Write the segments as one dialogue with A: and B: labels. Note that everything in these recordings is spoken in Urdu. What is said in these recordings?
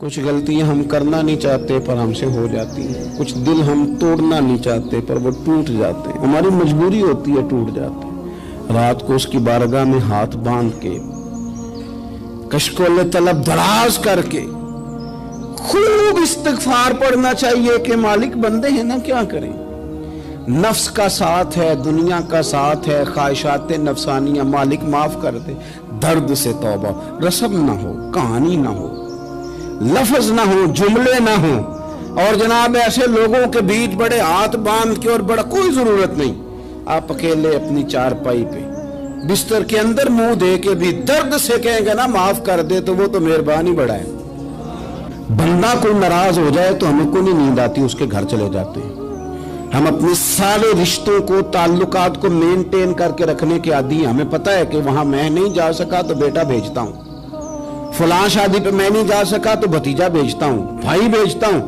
A: کچھ غلطیاں ہم کرنا نہیں چاہتے پر ہم سے ہو جاتی ہیں، کچھ دل ہم توڑنا نہیں چاہتے پر وہ ٹوٹ جاتے ہیں، ہماری مجبوری ہوتی ہے ٹوٹ جاتے ہیں۔ رات کو اس کی بارگاہ میں ہاتھ باندھ کے کشکول طلب دراز کر کے خوب استغفار پڑھنا چاہیے کہ مالک بندے ہیں نا، کیا کریں، نفس کا ساتھ ہے، دنیا کا ساتھ ہے، خواہشات نفسانیہ، مالک معاف کر دے۔ درد سے توبہ، رسم نہ ہو، کہانی نہ ہو، لفظ نہ ہو، جملے نہ ہو، اور جناب ایسے لوگوں کے بیچ بڑے ہاتھ باندھ کے اور بڑا کوئی ضرورت نہیں، آپ اکیلے اپنی چارپائی پہ بستر کے اندر منہ دے کے بھی درد سے کہیں گے نا معاف کر دے تو وہ تو مہربانی بڑا ہے۔ بندہ کوئی ناراض ہو جائے تو ہمیں کو نہیں نیند آتی، اس کے گھر چلے جاتے ہیں۔ ہم اپنے سارے رشتوں کو، تعلقات کو مینٹین کر کے رکھنے کے عادی ہیں۔ ہمیں پتہ ہے کہ وہاں میں نہیں جا سکا تو بیٹا بھیجتا ہوں، فلاں شادی پہ میں نہیں جا سکا تو بھتیجا بھیجتا ہوں، بھائی بھیجتا ہوں،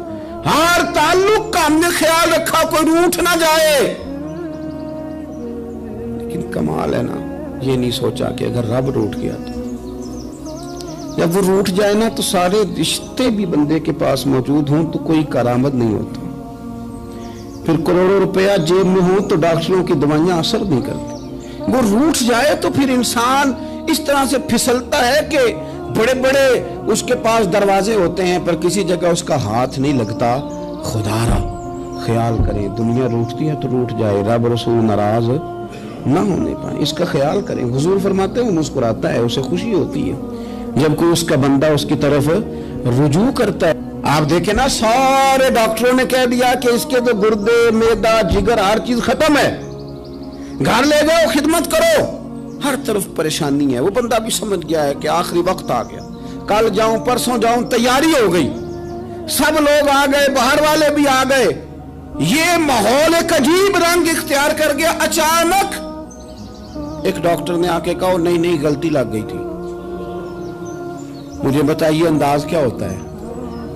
A: ہر تعلق کا ہم نے خیال رکھا کوئی روٹھ نہ جائے۔ لیکن کمال ہے نا، یہ نہیں سوچا کہ اگر رب روٹھ گیا تو جب وہ روٹھ جائے نا تو سارے رشتے بھی بندے کے پاس موجود ہوں تو کوئی کرامت نہیں ہوتا، پھر کروڑوں روپیہ جیب میں ہوں تو ڈاکٹروں کی دوائیاں اثر نہیں کرتی۔ وہ روٹھ جائے تو پھر انسان اس طرح سے پھسلتا ہے کہ بڑے بڑے اس کے پاس دروازے ہوتے ہیں پر کسی جگہ اس کا ہاتھ نہیں لگتا۔ خدا را خیال کریں، دنیا روٹتی ہے تو روٹ جائے، رب رسول ناراض نہ ہونے پائیں، اس کا خیال کریں۔ حضور فرماتے ہیں وہ مسکراتا ہے، اسے خوشی ہوتی ہے جب کوئی اس کا بندہ اس کی طرف رجوع کرتا ہے۔ آپ دیکھیں نا، سارے ڈاکٹروں نے کہہ دیا کہ اس کے تو گردے، معدہ، جگر، ہر چیز ختم ہے، گھر لے جاؤ، خدمت کرو، ہر طرف پریشانی ہے۔ وہ بندہ بھی سمجھ گیا ہے کہ آخری وقت آ گیا، کل جاؤں پرسوں جاؤں، تیاری ہو گئی، سب لوگ آ گئے، باہر والے بھی آ گئے، یہ ماحول ایک عجیب رنگ اختیار کر گیا۔ اچانک ایک ڈاکٹر نے آ کے کہا نہیں نہیں غلطی لگ گئی تھی۔ مجھے بتائیے انداز کیا ہوتا ہے؟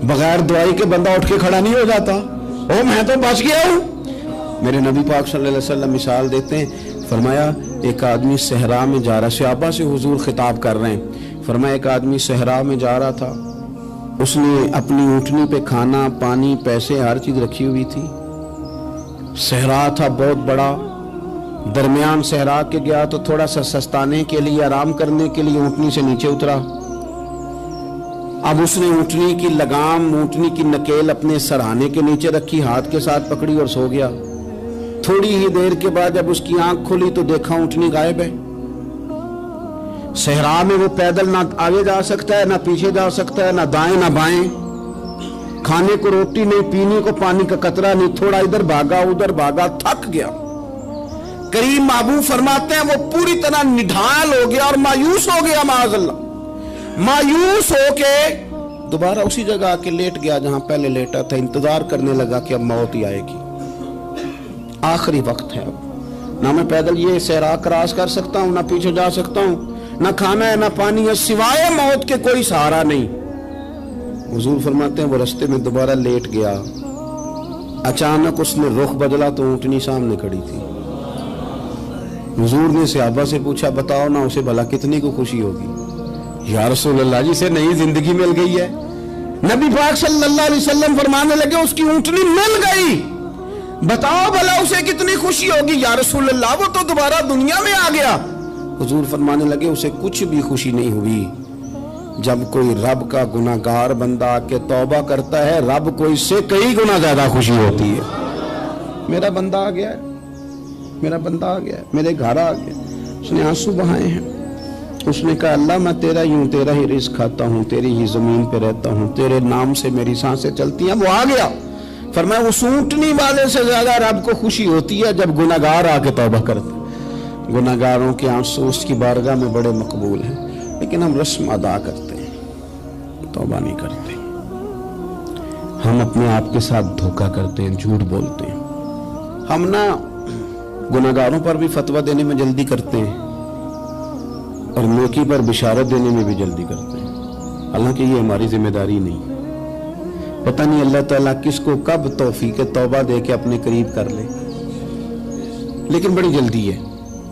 A: بغیر دوائی کے بندہ اٹھ کے کھڑا نہیں ہو جاتا، او میں تو بچ گیا ہوں۔ میرے نبی پاک صلی اللہ علیہ وسلم مثال دیتے ہیں، فرمایا ایک آدمی صحرا میں جا رہا، صحابہ سے حضور خطاب کر رہے ہیں، فرمایا ایک آدمی صحرا میں جا رہا تھا، اس نے اپنی اونٹنی پہ کھانا، پانی، پیسے، ہر چیز رکھی ہوئی تھی۔ صحرا تھا بہت بڑا، درمیان صحرا کے گیا تو تھوڑا سا سستانے کے لیے، آرام کرنے کے لیے اونٹنی سے نیچے اترا۔ اب اس نے اونٹنی کی لگام، اونٹنی کی نکیل اپنے سرہانے کے نیچے رکھی، ہاتھ کے ساتھ پکڑی اور سو گیا۔ تھوڑی ہی دیر کے بعد جب اس کی آنکھ کھلی تو دیکھا اونٹنی غائب ہے۔ صحرا میں وہ پیدل نہ آگے جا سکتا ہے، نہ پیچھے جا سکتا ہے، نہ دائیں نہ بائیں، کھانے کو روٹی نہیں، پینے کو پانی کا قطرہ نہیں، تھوڑا ادھر بھاگا ادھر بھاگا، تھک گیا۔ کریم محبوب فرماتے ہیں وہ پوری طرح نڈھال ہو گیا اور مایوس ہو گیا، معاذ اللہ، مایوس ہو کے دوبارہ اسی جگہ آ کے لیٹ گیا جہاں پہلے لیٹا تھا، انتظار کرنے لگا کہ اب موت ہی آئے گی، آخری وقت ہے، اب نہ میں پیدل یہ صحرا کراس کر سکتا ہوں، نہ پیچھے جا سکتا ہوں، نہ کھانا ہے نہ پانی ہے، سوائے موت کے کوئی سہارا نہیں۔ حضور فرماتے ہیں وہ رستے میں دوبارہ لیٹ گیا، اچانک اس نے رخ بدلا تو اونٹنی سامنے کھڑی تھی۔ حضور نے صحابہ سے پوچھا بتاؤ نا اسے بھلا کتنی کو خوشی ہوگی؟ یا رسول اللہ جسے نئی زندگی مل گئی ہے۔ نبی پاک صلی اللہ علیہ وسلم فرمانے لگے اس کی اونٹنی مل گئی، بتاؤ بھلا اسے کتنی خوشی ہوگی؟ یا رسول اللہ وہ تو دوبارہ دنیا میں آ گیا۔ حضور فرمانے لگے اسے کچھ بھی خوشی نہیں ہوئی۔ جب کوئی رب کا گناہگار بندہ آ کے توبہ کرتا ہے، رب کو اس سے کئی گنا زیادہ خوشی ہوتی ہے۔ میرا بندہ آ گیا ہے، میرا بندہ آ گیا ہے، میرے گھر آ گیا، اس نے آنسو بہائے ہیں، اس نے کہا اللہ میں تیرا ہی ہوں، تیرا ہی رزق کھاتا ہوں، تیری ہی زمین پہ رہتا ہوں، تیرے نام سے میری سانسیں چلتی ہیں۔ وہ آ گیا، فرمایا اس اونٹنی والے سے زیادہ رب کو خوشی ہوتی ہے جب گناہگار آ کے توبہ کرتے۔ گناہگاروں کے آنسو اس کی بارگاہ میں بڑے مقبول ہیں، لیکن ہم رسم ادا کرتے ہیں، توبہ نہیں کرتے۔ ہم اپنے آپ کے ساتھ دھوکہ کرتے ہیں، جھوٹ بولتے ہیں۔ ہم نہ گناہگاروں پر بھی فتویٰ دینے میں جلدی کرتے ہیں اور نیکی پر بشارت دینے میں بھی جلدی کرتے ہیں، حالانکہ یہ ہماری ذمہ داری نہیں۔ پتہ نہیں اللہ تعالیٰ کس کو کب توفیق توبہ دے کے اپنے قریب کر لے، لیکن بڑی جلدی ہے۔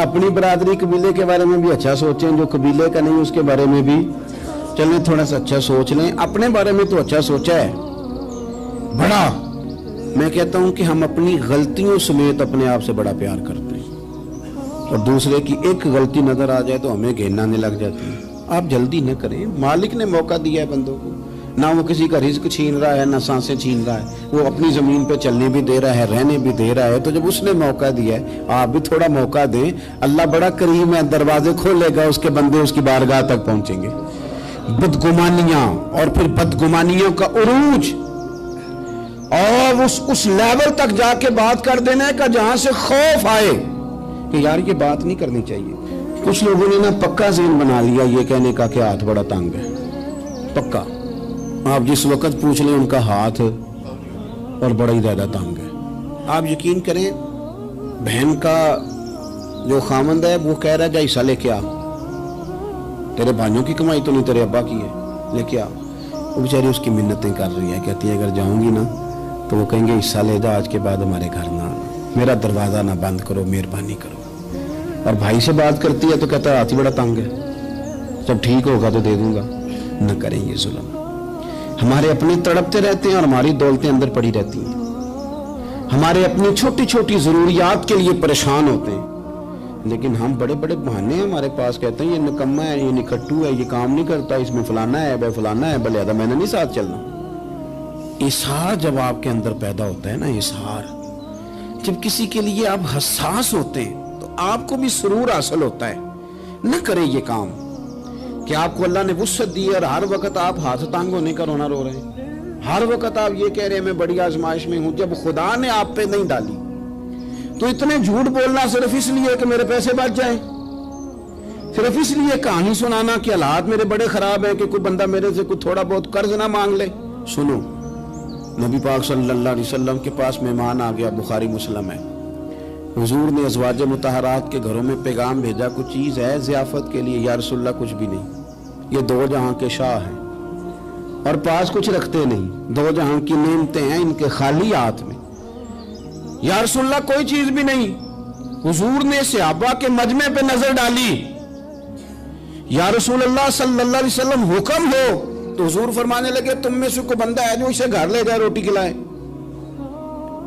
A: اپنی برادری قبیلے کے بارے میں بھی اچھا سوچیں, جو قبیلے کا نہیں اس کے بارے میں بھی چلیں تھوڑا سا اچھا سوچ لیں. اپنے بارے میں تو اچھا سوچا ہے بڑا. میں کہتا ہوں کہ ہم اپنی غلطیوں سمیت اپنے آپ سے بڑا پیار کرتے ہیں, اور دوسرے کی ایک غلطی نظر آ جائے تو ہمیں گھین آنے لگ جاتی ہے. آپ جلدی نہ کریں, مالک نے موقع دیا ہے بندوں کو, نہ وہ کسی کا رزق چھین رہا ہے نہ سانسیں چھین رہا ہے, وہ اپنی زمین پہ چلنے بھی دے رہا ہے, رہنے بھی دے رہا ہے. تو جب اس نے موقع دیا ہے آپ بھی تھوڑا موقع دیں. اللہ بڑا کریم ہے, دروازے کھولے گا, اس کے بندے اس کی بارگاہ تک پہنچیں گے. بدگمانیاں اور پھر بدگمانیوں کا عروج اور اس لیول تک جا کے بات کر دینا کا جہاں سے خوف آئے کہ یار یہ بات نہیں کرنی چاہیے. کچھ لوگوں نے نا پکا ذہن بنا لیا یہ کہنے کا کہ ہاتھ بڑا تنگ ہے. پکا آپ جس وقت پوچھ لیں ان کا ہاتھ اور بڑا ہی زیادہ تنگ ہے. آپ یقین کریں بہن کا جو خامند ہے وہ کہہ رہا ہے جا حصہ لے کے آ, تیرے بھائیوں کی کمائی تو نہیں تیرے ابا کی ہے, لے کے آ. وہ بیچاری اس کی منتیں کر رہی ہے, کہتی ہے اگر جاؤں گی نا تو وہ کہیں گے حصہ لے جا, آج کے بعد ہمارے گھر نہ آنا, میرا دروازہ نہ بند کرو, مہربانی کرو. اور بھائی سے بات کرتی ہے تو کہتا ہے ہاتھ ہی بڑا تنگ ہے, جب ٹھیک ہوگا تو دے دوں گا. نہ کریں یہ ظلم. ہمارے اپنے تڑپتے رہتے ہیں اور ہماری دولتیں اندر پڑی رہتی ہیں. ہمارے اپنی چھوٹی چھوٹی ضروریات کے لیے پریشان ہوتے ہیں, لیکن ہم بڑے بڑے بہانے ہیں ہمارے پاس, کہتے ہیں یہ نکما ہے, یہ نکھٹو ہے, یہ کام نہیں کرتا, اس میں فلانا ہے, بے فلانا ہے, بلے میں نے نہیں ساتھ چلنا. اظہار جب آپ کے اندر پیدا ہوتا ہے نا, اظہار جب کسی کے لیے آپ حساس ہوتے ہیں تو آپ کو بھی سرور حاصل ہوتا ہے. نہ کریں یہ کام کہ آپ کو اللہ نے وسعت دی اور ہر وقت آپ ہاتھ تانگ ہونے کا رونا رو رہے ہیں, ہر وقت آپ یہ کہہ رہے ہیں میں بڑی آزمائش میں ہوں, جب خدا نے آپ پہ نہیں ڈالی. تو اتنے جھوٹ بولنا صرف اس لیے کہ میرے پیسے بچ جائیں, صرف اس لیے کہانی سنانا کہ حالات میرے بڑے خراب ہیں کہ کوئی بندہ میرے سے کوئی تھوڑا بہت قرض نہ مانگ لے. سنو, نبی پاک صلی اللہ علیہ وسلم کے پاس مہمان آ گیا, بخاری مسلم ہے. حضور نے ازواج مطہرات کے گھروں میں پیغام بھیجا, کچھ چیز ہے ضیافت کے لیے. یا رسول اللہ کچھ بھی نہیں, یہ دو جہاں کے شاہ ہیں اور پاس کچھ رکھتے نہیں, دو جہاں کی نعمتیں ہیں ان کے خالی ہاتھ میں. یا رسول اللہ کوئی چیز بھی نہیں. حضور نے صحابہ کے مجمع پہ نظر ڈالی, یا رسول اللہ صلی اللہ علیہ وسلم حکم ہو. تو حضور فرمانے لگے تم میں سے کوئی بندہ ہے جو اسے گھر لے جائے روٹی کھلائے.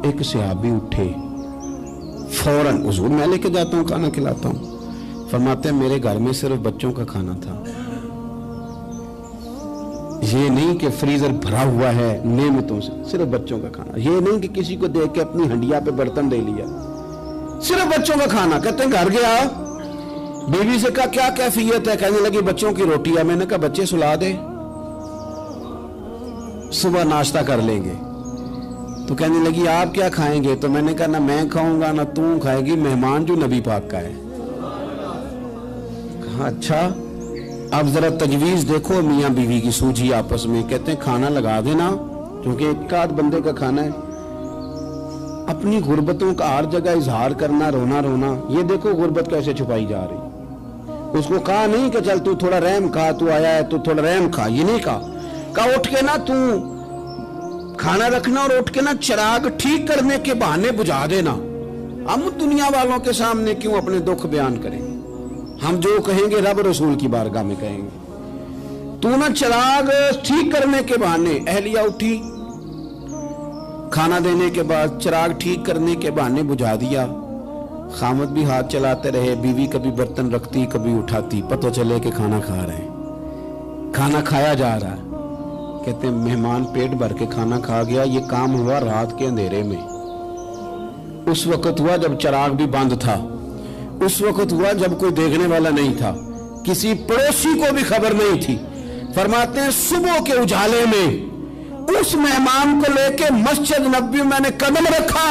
A: ایک صحابی اٹھے فوراً, حضور میں لے کے جاتا ہوں کھانا کھلاتا ہوں. فرماتے ہیں میرے گھر میں صرف بچوں کا کھانا تھا, یہ نہیں کہ فریزر بھرا ہوا ہے نعمتوں سے, صرف بچوں کا کھانا. یہ نہیں کہ کسی کو دیکھ کے اپنی ہنڈیا پہ برتن دے لیا, صرف بچوں کا کھانا. کہتے ہیں گھر گیا, بیوی سے کہا کیا کیفیت ہے, کہنے لگی بچوں کی روٹی ہے. میں نے کہا بچے سلا دے, صبح ناشتہ کر لیں گے. تو کہنے لگی آپ کیا کھائیں گے؟ تو میں نے کہا نہ میں کھاؤں گا نہ تم کھائے گی, مہمان جو نبی پاک کا ہے. کہا اچھا, اب ذرا تجویز دیکھو میاں بیوی کی سوجھی آپس میں. کہتے ہیں کھانا لگا دینا کیونکہ ایک آدھ بندے کا کھانا ہے. اپنی غربتوں کا ہر جگہ اظہار کرنا, رونا رونا. یہ دیکھو غربت کیسے چھپائی جا رہی. اس کو کہا نہیں کہ چل تو تھوڑا رحم کھا, تو آیا ہے تو تھوڑا رحم کھا, یہ نہیں کہا. کہا اٹھ کے نا تو کھانا رکھنا اور اٹھ کے نا چراغ ٹھیک کرنے کے بہانے بجھا دینا. ہم دنیا والوں کے سامنے کیوں اپنے دکھ بیان کریں؟ ہم جو کہیں گے رب رسول کی بارگاہ میں کہیں گے. تو نا چراغ ٹھیک کرنے کے بہانے. اہلیہ اٹھی, کھانا دینے کے بعد چراغ ٹھیک کرنے کے بہانے بجھا دیا. خامد بھی ہاتھ چلاتے رہے, بیوی کبھی برتن رکھتی کبھی اٹھاتی. پتہ چلے کہ کھانا کھا رہے ہیں, کھانا کھایا جا رہا ہے. کہتے ہیں مہمان پیٹ بھر کے کھانا کھا گیا. یہ کام ہوا رات کے اندھیرے میں, اس وقت ہوا جب چراغ بھی بند تھا, اس وقت ہوا جب کوئی دیکھنے والا نہیں تھا, کسی پڑوسی کو بھی خبر نہیں تھی. فرماتے ہیں صبح کے اجالے میں اس مہمان کو لے کے مسجد نبوی میں نے قدم رکھا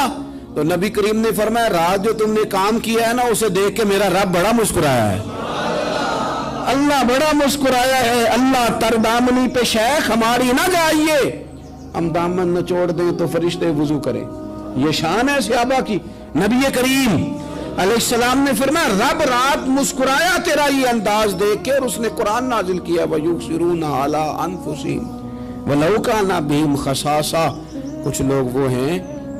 A: تو نبی کریم نے فرمایا رات جو تم نے کام کیا ہے نا اسے دیکھ کے میرا رب بڑا مسکرایا ہے, اللہ بڑا مسکرایا ہے. اللہ تر دامنی پہ شیخ ہماری نہ جائیے, ہم دامن نہ چھوڑ دیں تو فرشتے وضو کریں. یہ شان ہے صحابہ کی. نبی کریم علیہ السلام نے فرمایا رب رات مسکرایا تیرا یہ انداز دیکھ کے, اور اس نے قرآن نازل کیا وَيُبْصِرُونَ عَلَىٰ أَنفُسِهِمْ وَلَوْ كَانَ بِهِمْ خَصَاصَةٌ. کچھ لوگ وہ ہیں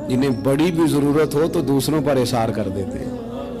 A: جنہیں بڑی بھی ضرورت ہو تو دوسروں پر اثار کر دیتے ہیں.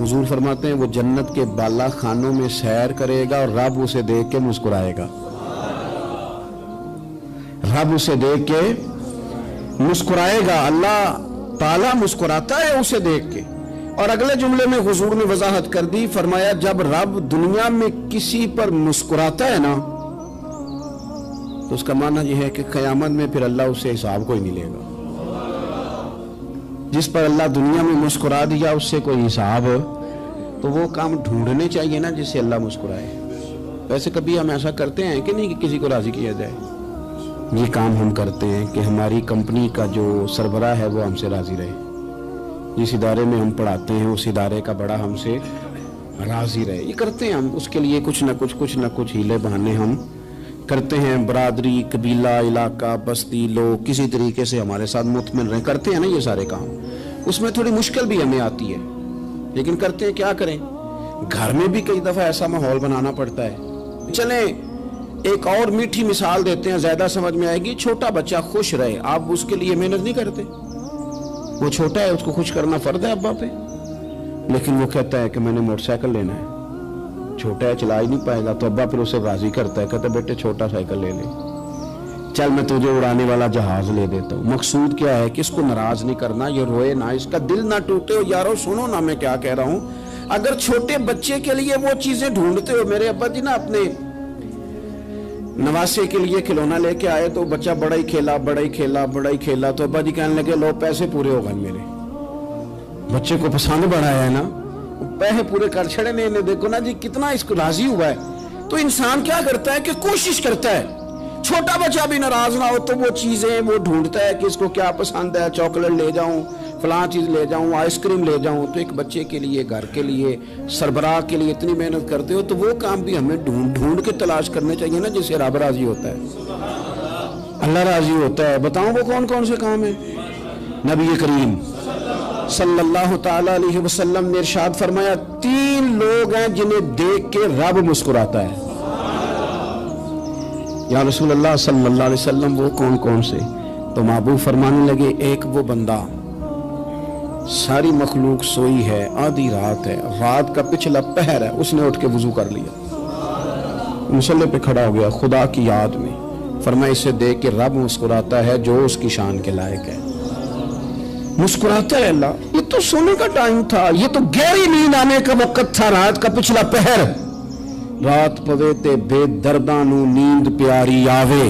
A: حضور فرماتے ہیں وہ جنت کے بالا خانوں میں سیر کرے گا اور رب اسے دیکھ کے مسکرائے گا، رب اسے دیکھ کے مسکرائے گا، اللہ تعالیٰ مسکراتا ہے اسے دیکھ کے۔ اور اگلے جملے میں حضور نے وضاحت کر دی، فرمایا جب رب دنیا میں کسی پر مسکراتا ہے نا تو اس کا معنی یہ ہے کہ قیامت میں پھر اللہ اسے حساب کوئی نہیں لے گا۔ جس پر اللہ دنیا میں مسکرا دیا اس سے کوئی حساب، تو وہ کام ڈھونڈنے چاہیے نا جس سے اللہ مسکرائے۔ ویسے کبھی ہم ایسا کرتے ہیں کہ نہیں کہ کسی کو راضی کیا جائے؟ یہ کام ہم کرتے ہیں کہ ہماری کمپنی کا جو سربراہ ہے وہ ہم سے راضی رہے، جس ادارے میں ہم پڑھاتے ہیں اس ادارے کا بڑا ہم سے راضی رہے۔ یہ کرتے ہیں ہم، اس کے لیے کچھ نہ کچھ ہیلے بہانے ہم کرتے ہیں۔ برادری، قبیلہ، علاقہ، بستی، لوگ کسی طریقے سے ہمارے ساتھ مطمئن رہیں، کرتے ہیں نا یہ سارے کام۔ اس میں تھوڑی مشکل بھی ہمیں آتی ہے لیکن کرتے ہیں، کیا کریں۔ گھر میں بھی کئی دفعہ ایسا ماحول بنانا پڑتا ہے۔ چلیں ایک اور میٹھی مثال دیتے ہیں، زیادہ سمجھ میں آئے گی۔ چھوٹا بچہ خوش رہے، آپ اس کے لیے محنت نہیں کرتے؟ وہ چھوٹا ہے، اس کو خوش کرنا فرض ہے ابا پہ، لیکن وہ کہتا ہے کہ میں نے موٹر سائیکل لینا ہے۔ چھوٹا ہے، چلا ہی نہیں پائے گا، تو ابا پھر اسے راضی کرتا ہے، کہتا ہے بیٹے چھوٹا سائیکل لے لے، چل میں تجھے اڑانے والا جہاز لے دیتا ہوں۔ مقصود کیا ہے کہ اس کو ناراض نہیں کرنا، یہ روئے نہ، اس کا دل نہ ٹوٹے۔ یارو سنو نا میں کیا کہہ رہا ہوں، اگر چھوٹے بچے کے لیے وہ چیزیں ڈھونڈتے ہو، میرے ابا جی نا اپنے نواسے کے لیے کھلونا لے کے آئے تو بچہ بڑا ہی کھیلا، تو ابا جی کہنے لگے لو پیسے پورے ہو گئے میرے۔ بچے کو پسند بڑا ہے نا، پیسے پورے کر چھڑے نے، دیکھو نا جی کتنا اس کو راضی ہوا ہے۔ تو انسان کیا کرتا ہے کہ کوشش کرتا ہے، چھوٹا بچہ بھی ناراض نہ ہو تو وہ چیزیں وہ ڈھونڈتا ہے کہ اس کو کیا پسند ہے، چاکلیٹ لے جاؤں، فلاں چیز لے جاؤں، آئس کریم لے جاؤں۔ تو ایک بچے کے لیے، گھر کے لیے، سربراہ کے لیے اتنی محنت کرتے ہو تو وہ کام بھی ہمیں ڈھونڈ کے تلاش کرنے چاہیے نا جس سے رب راضی ہوتا ہے، اللہ راضی ہوتا ہے۔ بتاؤں وہ کون کون سے کام ہیں؟ نبی کریم صلی اللہ تعالی علیہ وسلم نے ارشاد فرمایا 3 لوگ ہیں جنہیں دیکھ کے رب مسکراتا ہے۔ یا رسول اللہ صلی اللہ علیہ وسلم وہ کون کون سے؟ تو محبوب فرمانے لگے ایک وہ بندہ ساری مخلوق سوئی ہے، آدھی رات ہے، رات کا پچھلا پہر ہے، اس نے اٹھ کے وضو کر لیا، مصلی پہ کھڑا ہو گیا خدا کی یاد میں، فرمایا اسے دیکھ کے رب مسکراتا ہے جو اس کی شان کے لائق ہے۔ مسکراتا ہے اللہ۔ یہ تو سونے کا ٹائم تھا، یہ تو گہری نیند آنے کا وقت تھا، رات کا پچھلا پہر۔ رات پوے تے بے درداں نو نیند پیاری آوے،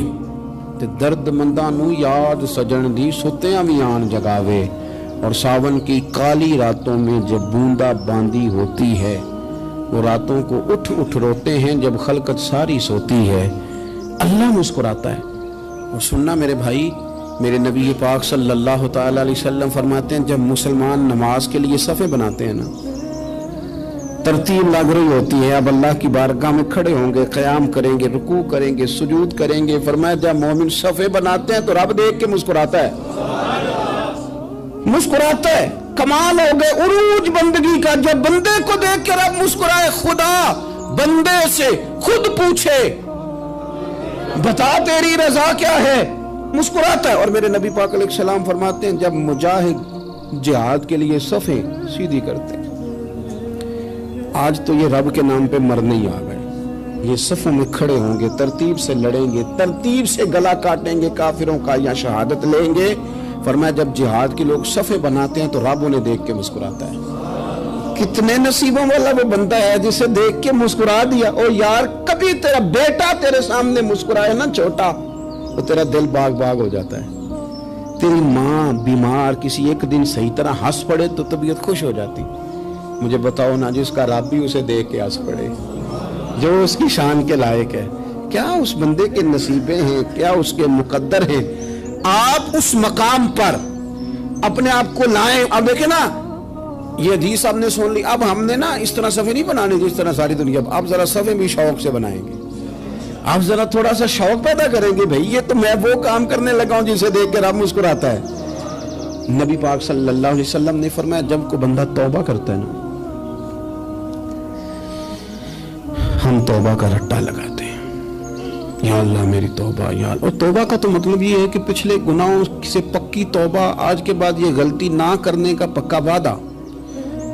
A: تے درد منداں نو یاد سجن دی ستیاں وی آن جگاوے۔ اور ساون کی کالی راتوں میں جب بوندا باندی ہوتی ہے، وہ راتوں کو اٹھ روتے ہیں جب خلقت ساری سوتی ہے۔ اللہ مسکراتا ہے۔ اور سننا میرے بھائی، میرے نبی پاک صلی اللہ تعالی علیہ وسلم فرماتے ہیں جب مسلمان نماز کے لیے صفیں بناتے ہیں نا، ترتیب لگ رہی ہوتی ہے، اب اللہ کی بارگاہ میں کھڑے ہوں گے، قیام کریں گے، رکوع کریں گے، سجود کریں گے، فرمایا جب مومن صفیں بناتے ہیں تو رب دیکھ کے مسکراتا ہے، مسکراتا ہے۔ کمال ہو گئے عروج بندگی کا، جب بندے کو دیکھ کے رب مسکرائے۔ خدا بندے سے خود پوچھے بتا تیری رضا کیا ہے، مسکراتا ہے۔ اور میرے نبی پاک علیہ السلام فرماتے ہیں جب مجاہد جہاد کے لیے صفیں سیدھی کرتے ہیں، آج تو یہ رب کے نام پہ مرنے ہی آ گئے، یہ صفوں میں کھڑے ہوں گے، ترتیب سے لڑیں گے، ترتیب سے گلا کاٹیں گے کافروں کا یا شہادت لیں گے۔ فرمایا جب جہاد کے لوگ صفیں بناتے ہیں تو رب انہیں دیکھ کے مسکراتا ہے۔ کتنے نصیبوں والا وہ بندہ ہے جسے دیکھ کے مسکرا دیا۔ اور یار کبھی تیرا بیٹا تیرے سامنے مسکرائے نا چھوٹا، تو تیرا دل باغ باغ ہو جاتا ہے۔ تیری ماں بیمار کسی ایک دن صحیح طرح ہنس پڑے تو طبیعت خوش ہو جاتی۔ مجھے بتاؤ نا جس کا رب بھی اسے دیکھ کے ہنس پڑے، جو اس کی شان کے لائق ہے، کیا اس بندے کے نصیبیں ہیں، کیا اس کے مقدر ہیں۔ آپ اس مقام پر اپنے آپ کو لائیں۔ اب دیکھیں نا یہ حدیث آپ نے سن لی، اب ہم نے نا اس طرح صفیں نہیں بنانی جس طرح ساری دنیا، اب ذرا صفیں بھی شوق سے بنائیں گے، آپ ذرا تھوڑا سا شوق پیدا کریں گے، بھئی یہ تو میں وہ کام کرنے لگا ہوں جسے دیکھ کے رب مسکراتا ہے۔ نبی پاک صلی اللہ علیہ وسلم نے فرمایا جب کوئی بندہ توبہ کرتا ہے نا، ہم توبہ کا رٹا لگاتے ہیں، یا اللہ میری توبہ یا اللہ۔ اور توبہ کا تو مطلب یہ ہے کہ پچھلے گناہوں سے پکی توبہ، آج کے بعد یہ غلطی نہ کرنے کا پکا وعدہ۔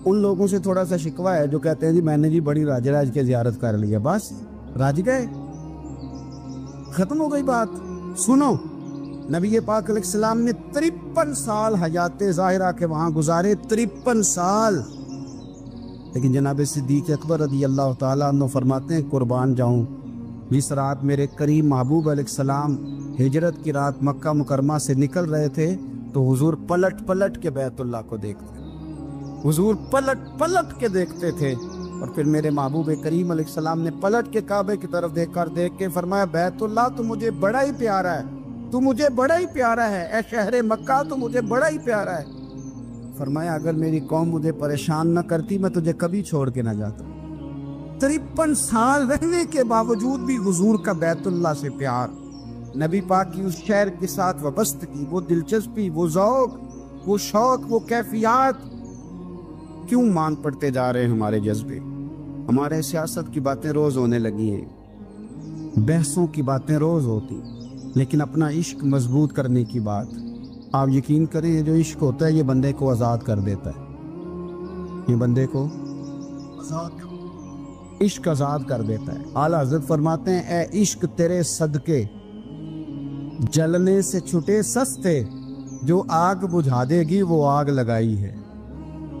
B: ان لوگوں سے تھوڑا سا شکوہ ہے جو کہتے ہیں جی میں نے جی بڑی راج راج کے زیارت کر لی ہے، بس راج گئے، ختم ہو گئی بات۔ سنو، نبی پاک علیہ السلام نے 53 سال حیات ظاہرہ کے وہاں گزارے، 53 سال، لیکن جناب صدیق اکبر رضی اللہ تعالیٰ عنہ فرماتے ہیں قربان جاؤں، جس رات میرے کریم محبوب علیہ السلام ہجرت کی رات مکہ مکرمہ سے نکل رہے تھے تو حضور پلٹ پلٹ کے بیت اللہ کو دیکھتے، حضور پلٹ پلٹ کے دیکھتے تھے، اور پھر میرے محبوب کریم علیہ السلام نے پلٹ کے کعبے کی طرف دیکھ کے فرمایا بیت اللہ تو مجھے بڑا ہی پیارا ہے، تو مجھے بڑا ہی پیارا ہے، اے شہر مکہ تو مجھے بڑا ہی پیارا ہے۔ فرمایا اگر میری قوم مجھے پریشان نہ کرتی میں تجھے کبھی چھوڑ کے نہ جاتا۔ 53 سال رہنے کے باوجود بھی حضور کا بیت اللہ سے پیار، نبی پاک کی اس شہر کے ساتھ وابستگی، وہ دلچسپی، وہ ذوق، وہ شوق، وہ کیفیات، کیوں مان پڑتے جا رہے ہیں ہمارے جذبے؟ ہمارے سیاست کی باتیں روز ہونے لگی ہیں، بحثوں کی باتیں روز ہوتی، لیکن اپنا عشق مضبوط کرنے کی بات، آپ یقین کریں یہ جو عشق ہوتا ہے یہ بندے کو آزاد کر دیتا ہے، یہ بندے کو عشق آزاد کر دیتا ہے۔ اعلیٰ حضرت فرماتے ہیں اے عشق تیرے صدقے جلنے سے چھٹے سستے، جو آگ بجھا دے گی وہ آگ لگائی ہے۔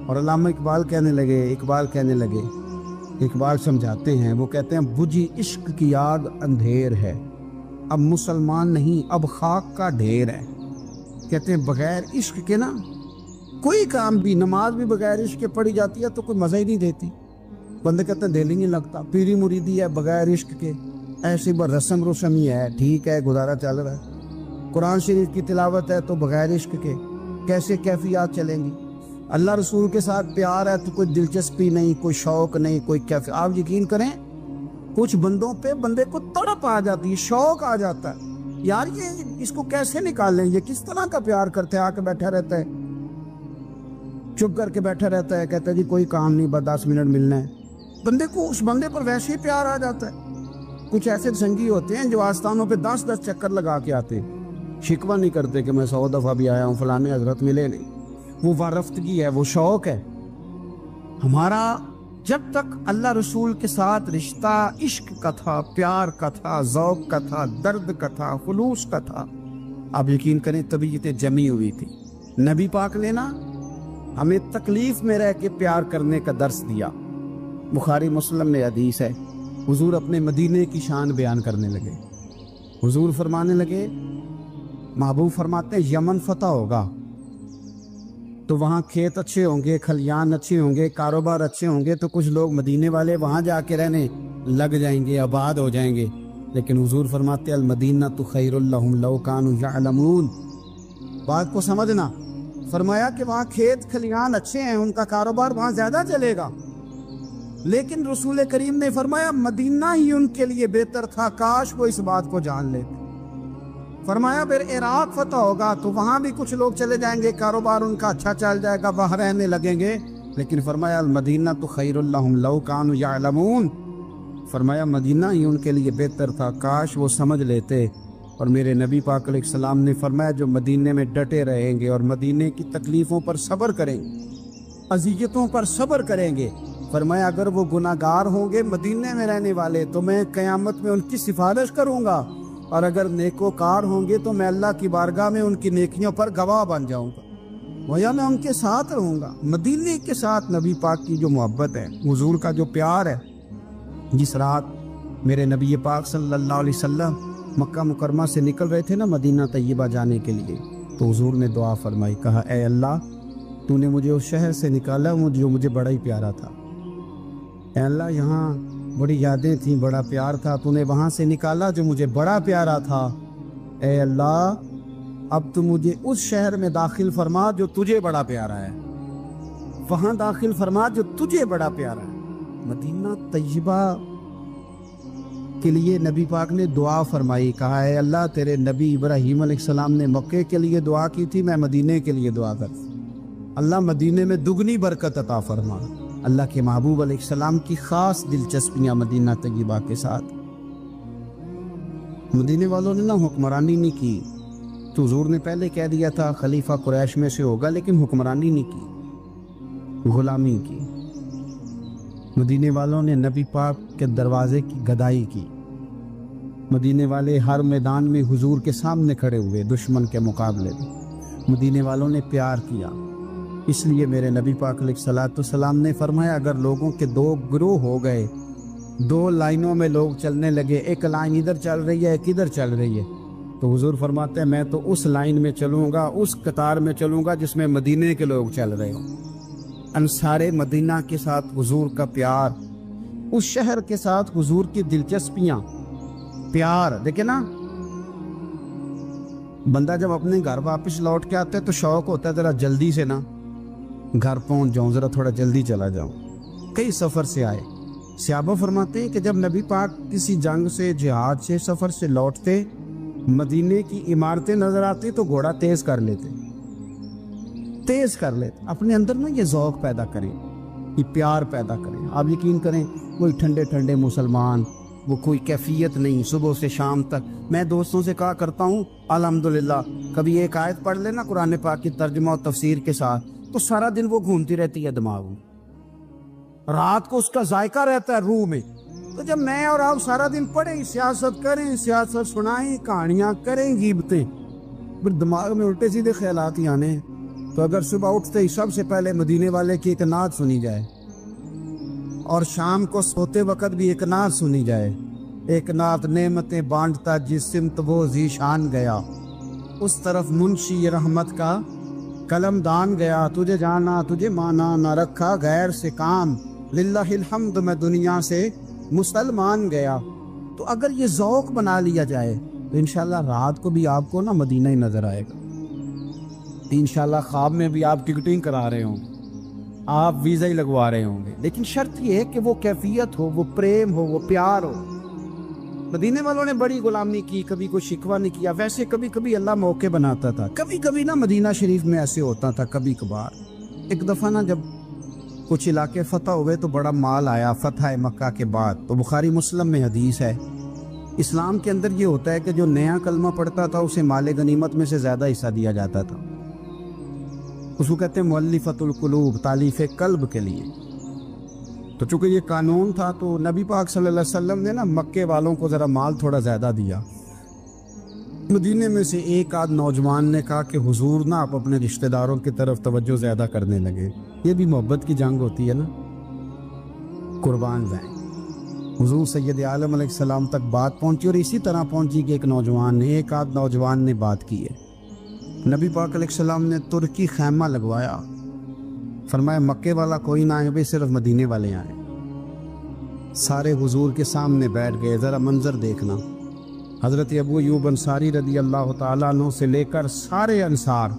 B: اور علامہ اقبال کہنے لگے اقبال سمجھاتے ہیں، وہ کہتے ہیں بجھی عشق کی آگ اندھیر ہے، اب مسلمان نہیں اب خاک کا ڈھیر ہے۔ کہتے ہیں بغیر عشق کے نا کوئی کام بھی، نماز بھی بغیر عشق کے پڑھی جاتی ہے تو کوئی مزہ ہی نہیں دیتی، بندے کہتے ہیں دل ہی نہیں لگتا، پیری مریدی ہے بغیر عشق کے ایسی رسم ہی ہے، ٹھیک ہے گزارا چل رہا ہے، قرآن شریف کی تلاوت ہے تو بغیر عشق کے کیسے کیفیات چلیں گی؟ اللہ رسول کے ساتھ پیار ہے تو کوئی دلچسپی نہیں، کوئی شوق نہیں، کوئی کیفیت۔ آپ یقین کریں کچھ بندوں پہ بندے کو تڑپ آ جاتی ہے، شوق آ جاتا ہے، یار یہ اس کو کیسے نکالیں، یہ کس طرح کا پیار کرتے ہیں، آ کے بیٹھا رہتا ہے، چپ کر کے بیٹھا رہتا ہے، کہتا ہے جی کوئی کام نہیں بس 10 منٹ ملنا ہے، بندے کو اس بندے پر ویسے ہی پیار آ جاتا ہے۔ کچھ ایسے سنگی ہوتے ہیں جو آستانوں پہ 10 چکر لگا کے آتے، شکوہ نہیں کرتے کہ میں 100 دفعہ بھی آیا ہوں فلانے حضرت ملے نہیں، وہ وارفتگی ہے، وہ شوق ہے ہمارا۔ جب تک اللہ رسول کے ساتھ رشتہ عشق کا تھا، پیار کا تھا، ذوق کا تھا، درد کا تھا، خلوص کا تھا، آپ یقین کریں طبیعتیں جمی ہوئی تھی۔ نبی پاک نے نا ہمیں تکلیف میں رہ کے پیار کرنے کا درس دیا۔ بخاری مسلم میں حدیث ہے، حضور اپنے مدینے کی شان بیان کرنے لگے، حضور فرمانے لگے، محبوب فرماتے ہیں یمن فتح ہوگا تو وہاں کھیت اچھے ہوں گے، کھلیان اچھے ہوں گے، کاروبار اچھے ہوں گے، تو کچھ لوگ مدینے والے وہاں جا کے رہنے لگ جائیں گے، آباد ہو جائیں گے، لیکن حضور فرماتے المدینہ تو خیر لہم لو کانوا یعلمون۔ بات کو سمجھنا، فرمایا کہ وہاں کھیت کھلیان اچھے ہیں، ان کا کاروبار وہاں زیادہ چلے گا، لیکن رسول کریم نے فرمایا مدینہ ہی ان کے لیے بہتر تھا، کاش وہ اس بات کو جان لیتے۔ فرمایا پھر عراق فتح ہوگا تو وہاں بھی کچھ لوگ چلے جائیں گے، کاروبار ان کا اچھا چل جائے گا، وہاں رہنے لگیں گے، لیکن فرمایا المدینہ تو خیر لہم لو کانوا یعلمون، فرمایا مدینہ ہی ان کے لیے بہتر تھا، کاش وہ سمجھ لیتے۔ اور میرے نبی پاک علیہ السلام نے فرمایا جو مدینے میں ڈٹے رہیں گے اور مدینے کی تکلیفوں پر صبر کریں گے، اذیتوں پر صبر کریں گے، فرمایا اگر وہ گناہگار ہوں گے مدینے میں رہنے والے تو میں قیامت میں ان کی سفارش کروں گا، اور اگر نیکوکار ہوں گے تو میں اللہ کی بارگاہ میں ان کی نیکیوں پر گواہ بن جاؤں گا، گویا میں ان کے ساتھ رہوں گا۔ مدینے کے ساتھ نبی پاک کی جو محبت ہے، حضور کا جو پیار ہے، جس رات میرے نبی پاک صلی اللہ علیہ وسلم مکہ مکرمہ سے نکل رہے تھے نا مدینہ طیبہ جانے کے لیے، تو حضور نے دعا فرمائی، کہا اے اللہ تو نے مجھے اس شہر سے نکالا جو مجھے بڑا ہی پیارا تھا، اے اللہ یہاں بڑی یادیں تھیں، بڑا پیار تھا، تو نے وہاں سے نکالا جو مجھے بڑا پیارا تھا، اے اللہ اب تو مجھے اس شہر میں داخل فرما جو تجھے بڑا پیارا ہے، وہاں داخل فرما جو تجھے بڑا پیارا ہے۔ مدینہ طیبہ کے لیے نبی پاک نے دعا فرمائی، کہا اے اللہ تیرے نبی ابراہیم علیہ السلام نے مکے کے لیے دعا کی تھی، میں مدینے کے لیے دعا کر، اللہ مدینے میں دگنی برکت عطا فرما۔ اللہ کے محبوب علیہ السلام کی خاص دلچسپیاں مدینہ طیبہ کے ساتھ، مدینے والوں نے نہ حکمرانی نہیں کی، تو حضور نے پہلے کہہ دیا تھا خلیفہ قریش میں سے ہوگا، لیکن حکمرانی نہیں کی، غلامی کی، مدینے والوں نے نبی پاک کے دروازے کی گدائی کی، مدینے والے ہر میدان میں حضور کے سامنے کھڑے ہوئے دشمن کے مقابلے میں، مدینے والوں نے پیار کیا۔ اس لیے میرے نبی پاک علیہ الصلوۃ والسلام نے فرمایا اگر لوگوں کے دو گروہ ہو گئے، دو لائنوں میں لوگ چلنے لگے، ایک لائن ادھر چل رہی ہے ایک ادھر چل رہی ہے، تو حضور فرماتے ہیں میں تو اس لائن میں چلوں گا، اس قطار میں چلوں گا جس میں مدینے کے لوگ چل رہے ہوں۔ انصار مدینہ کے ساتھ حضور کا پیار، اس شہر کے ساتھ حضور کی دلچسپیاں، پیار دیکھیں نا، بندہ جب اپنے گھر واپس لوٹ کے آتا ہے تو شوق ہوتا ہے ذرا جلدی سے نا گھر پہنچ جاؤں، ذرا تھوڑا جلدی چلا جاؤں۔ کئی سفر سے آئے، صحابہ فرماتے ہیں کہ جب نبی پاک کسی جنگ سے، جہاد سے، سفر سے لوٹتے، مدینے کی عمارتیں نظر آتی تو گھوڑا تیز کر لیتے، اپنے اندر نا یہ ذوق پیدا کریں، یہ پیار پیدا کریں۔ آپ یقین کریں کوئی ٹھنڈے ٹھنڈے مسلمان، وہ کوئی کیفیت نہیں، صبح سے شام تک میں دوستوں سے کہا کرتا ہوں الحمدللہ کبھی ایک آیت پڑھ لینا قرآن پاک کی ترجمہ و تفسیر کے ساتھ تو سارا دن وہ گھومتی رہتی ہے دماغ میں، رات کو اس کا ذائقہ رہتا ہے روح میں۔ تو جب میں اور آپ سارا دن پڑھیں، سیاست کریں، سیاست سنائیں، کہانیاں کریں، غیبتیں، پھر دماغ میں الٹے سیدھے خیالات ہی آنے ہیں۔ تو اگر صبح اٹھتے ہی سب سے پہلے مدینے والے کی ایک نعت سنی جائے اور شام کو سوتے وقت بھی ایک نعت سنی جائے، ایک نعت نعمتیں بانٹتا جس سمت وہ ذیشان گیا، اس طرف منشی رحمت کا قلم دان گیا، تجھے جانا تجھے مانا نہ رکھا غیر سے کام، للہ الحمد میں دنیا سے مسلمان گیا۔ تو اگر یہ ذوق بنا لیا جائے تو انشاءاللہ رات کو بھی آپ کو نا مدینہ ہی نظر آئے گا، انشاءاللہ خواب میں بھی آپ ٹکٹنگ کرا رہے ہوں گے، آپ ویزا ہی لگوا رہے ہوں گے، لیکن شرط یہ ہے کہ وہ کیفیت ہو، وہ پریم ہو، وہ پیار ہو۔ مدینے والوں نے بڑی غلامی کی، کبھی کوئی شکوہ نہیں کیا، ویسے کبھی کبھی اللہ موقع بناتا تھا، کبھی کبھی نا مدینہ شریف میں ایسے ہوتا تھا کبھی کبھار۔ ایک دفعہ نا جب کچھ علاقے فتح ہوئے تو بڑا مال آیا فتح مکہ کے بعد، تو بخاری مسلم میں حدیث ہے، اسلام کے اندر یہ ہوتا ہے کہ جو نیا کلمہ پڑھتا تھا اسے مال غنیمت میں سے زیادہ حصہ دیا جاتا تھا، اس کو کہتے ہیں مؤلفۃ القلوب، تالیف قلب کے لیے۔ تو چونکہ یہ قانون تھا تو نبی پاک صلی اللہ علیہ وسلم نے نا مکے والوں کو ذرا مال تھوڑا زیادہ دیا۔ مدینے میں سے ایک آدھ نوجوان نے کہا کہ حضور نا آپ اپنے رشتہ داروں کی طرف توجہ زیادہ کرنے لگے، یہ بھی محبت کی جنگ ہوتی ہے نا، قربان جائیں۔ حضور سید عالم علیہ السلام تک بات پہنچی اور اسی طرح پہنچی کہ ایک آدھ نوجوان نے بات کی ہے۔ نبی پاک علیہ السلام نے ترکی خیمہ لگوایا، فرمایا مکے والا کوئی نہ آئے، صرف مدینے والے آئیں۔ سارے حضور کے سامنے بیٹھ گئے، ذرا منظر دیکھنا، حضرت ابو ایوب انصاری رضی اللہ تعالیٰ عنہ سے لے کر سارے انصار۔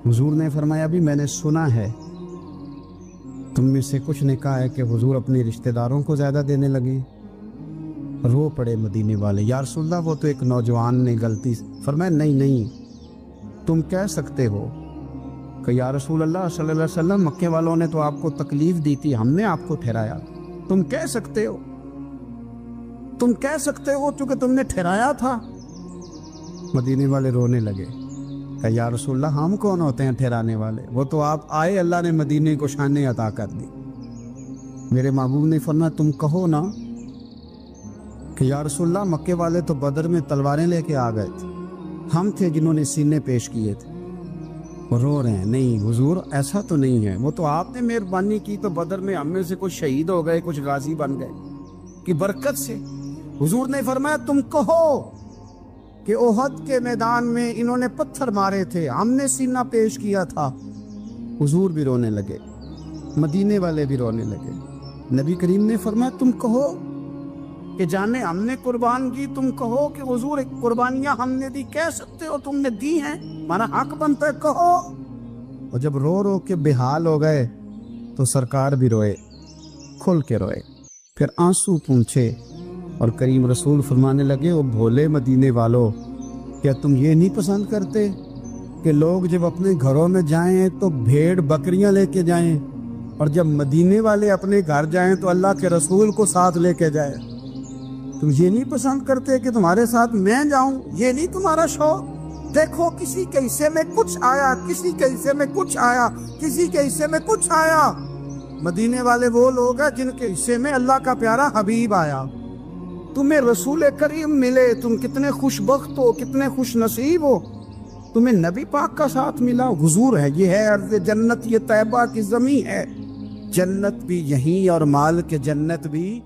B: حضور نے فرمایا ابھی میں نے سنا ہے تم میں سے کچھ نے کہا ہے کہ حضور اپنے رشتہ داروں کو زیادہ دینے لگے۔ رو پڑے مدینے والے، یا رسول اللہ وہ تو ایک نوجوان نے غلطی۔ فرمایا نہیں تم کہہ سکتے ہو کہ یا رسول اللہ صلی اللہ علیہ وسلم مکے والوں نے تو آپ کو تکلیف دی تھی، ہم نے آپ کو ٹھہرایا، تم کہہ سکتے ہو چونکہ تم نے ٹھہرایا تھا۔ مدینے والے رونے لگے کہ یا رسول اللہ ہم کون ہوتے ہیں ٹھہرانے والے، وہ تو آپ آئے، اللہ نے مدینے کو شانیں عطا کر دی۔ میرے محبوب نے فرمایا تم کہو نا کہ یا رسول اللہ مکے والے تو بدر میں تلواریں لے کے آ گئے تھے، ہم تھے جنہوں نے سینے پیش کیے تھے۔ وہ رو رہے ہیں، نہیں حضور ایسا تو نہیں ہے، وہ تو آپ نے مہربانی کی تو بدر میں ہم میں سے کچھ شہید ہو گئے، کچھ غازی بن گئے کی برکت سے۔ حضور نے فرمایا تم کہو کہ احد کے میدان میں انہوں نے پتھر مارے تھے، ہم نے سینہ پیش کیا تھا۔ حضور بھی رونے لگے، مدینے والے بھی رونے لگے۔ نبی کریم نے فرمایا تم کہو کہ جانے ہم نے قربان کی، تم کہو کہ حضور ایک قربانیاں ہم نے دی، کہہ سکتے ہو تم نے دی ہیں، ہمارا حق بنتا ہے کہو۔ اور جب رو رو کے بے حال ہو گئے تو سرکار بھی روئے، کھل کے روئے، پھر آنسو پونچھے اور کریم رسول فرمانے لگے او بھولے مدینے والو، کیا تم یہ نہیں پسند کرتے کہ لوگ جب اپنے گھروں میں جائیں تو بھیڑ بکریاں لے کے جائیں، اور جب مدینے والے اپنے گھر جائیں تو اللہ کے رسول کو ساتھ لے کے جائیں؟ تم یہ نہیں پسند کرتے کہ تمہارے ساتھ میں جاؤں؟ یہ نہیں تمہارا شوق دیکھو کسی کے حصے میں کچھ آیا، کسی کے حصے میں کچھ آیا، کسی کے حصے میں کچھ آیا۔ مدینے والے وہ لوگ ہیں جن کے حصے میں اللہ کا پیارا حبیب آیا۔ تمہیں رسول کریم ملے، تم کتنے خوش بخت ہو، کتنے خوش نصیب ہو، تمہیں نبی پاک کا ساتھ ملا۔ حضور ہے، یہ ہے ارض جنت، یہ طیبہ کی زمین ہے، جنت بھی یہیں اور مال کے جنت بھی